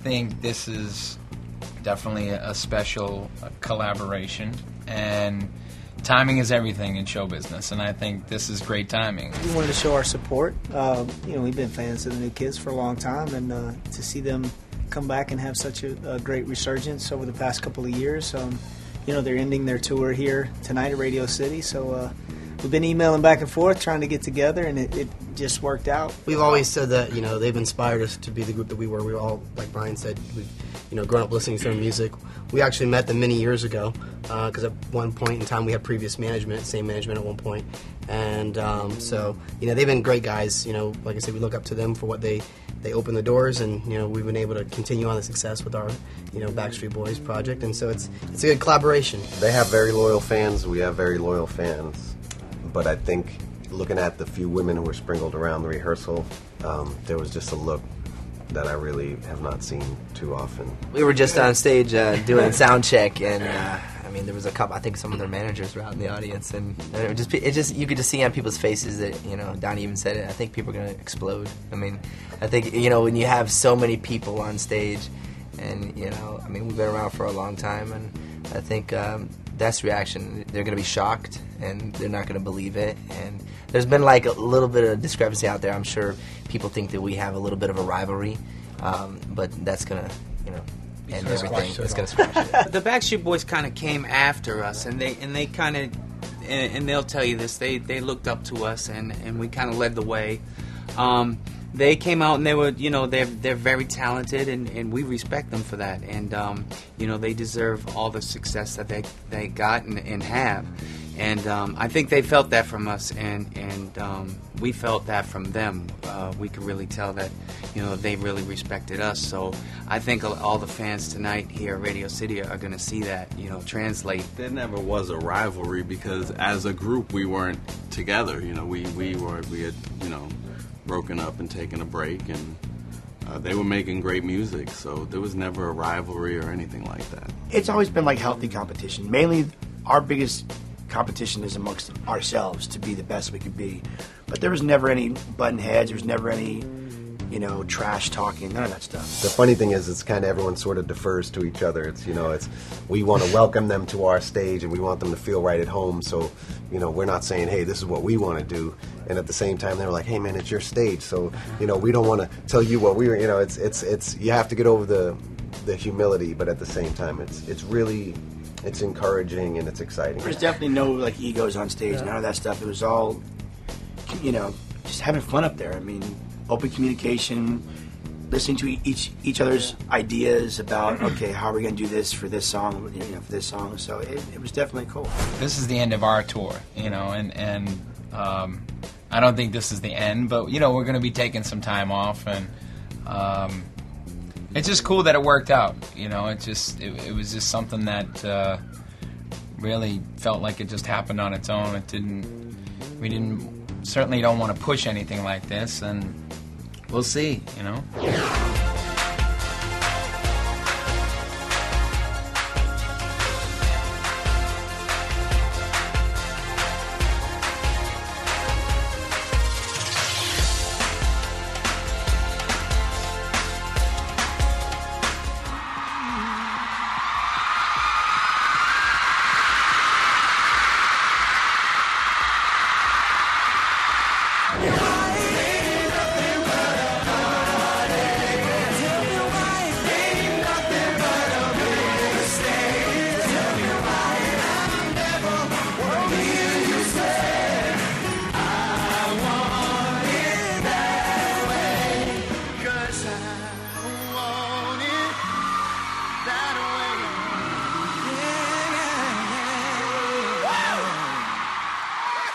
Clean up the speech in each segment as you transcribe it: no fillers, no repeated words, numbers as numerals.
think this is definitely a special collaboration, and timing is everything in show business, and I think this is great timing. We wanted to show our support. We've been fans of the New Kids for a long time, and to see them come back and have such a great resurgence over the past couple of years. They're ending their tour here tonight at Radio City, so we've been emailing back and forth trying to get together, and it just worked out. We've always said that, they've inspired us to be the group that we were. We were all, like Brian said, we've grown up listening to their music. We actually met them many years ago because at one point in time we had previous management, same management at one point. And so, they've been great guys. Like I said, we look up to them for what they open the doors, and we've been able to continue on the success with our Backstreet Boys project, and so it's a good collaboration. They have very loyal fans. We have very loyal fans, but I think looking at the few women who were sprinkled around the rehearsal, there was just a look that I really have not seen too often. We were just on stage doing sound check, and there was a couple. I think some of their managers were out in the audience, and it just you could just see on people's faces that Donnie even said it. I think people are gonna explode. I think when you have so many people on stage, and we've been around for a long time, and I think that's the reaction. They're gonna be shocked, and they're not gonna believe it. And there's been like a little bit of discrepancy out there. I'm sure people think that we have a little bit of a rivalry, but that's gonna and everything. It's gonna squash it. The Backstreet Boys kind of came after us, and they kind of, and they'll tell you this. They looked up to us, and we kind of led the way. They came out and they were, they're very talented, and we respect them for that. And they deserve all the success that they got and have. And I think they felt that from us, and we felt that from them. We could really tell that, they really respected us. So I think all the fans tonight here at Radio City are going to see that, translate. There never was a rivalry because as a group we weren't together. We had broken up and taken a break, and they were making great music. So there was never a rivalry or anything like that. It's always been like healthy competition. Mainly, our biggest competition is amongst ourselves to be the best we could be. But there was never any button heads. There was never any, trash talking. None of that stuff. The funny thing is, it's kind of everyone sort of defers to each other. It's we want to welcome them to our stage, and we want them to feel right at home. So, we're not saying, hey, this is what we want to do. And at the same time, they're like, hey, man, it's your stage. So, we don't want to tell you what we were. It's you have to get over the humility, but at the same time, it's really. It's encouraging and it's exciting. There's definitely no egos on stage, none of that stuff. It was all, just having fun up there. Open communication, listening to each other's ideas about, okay, how are we going to do this for this song, for this song. So it was definitely cool. This is the end of our tour, and I don't think this is the end, but we're going to be taking some time off, and it's just cool that it worked out. It was just something that really felt like it just happened on its own. We certainly don't want to push anything like this, and we'll see,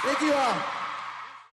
Thank you all.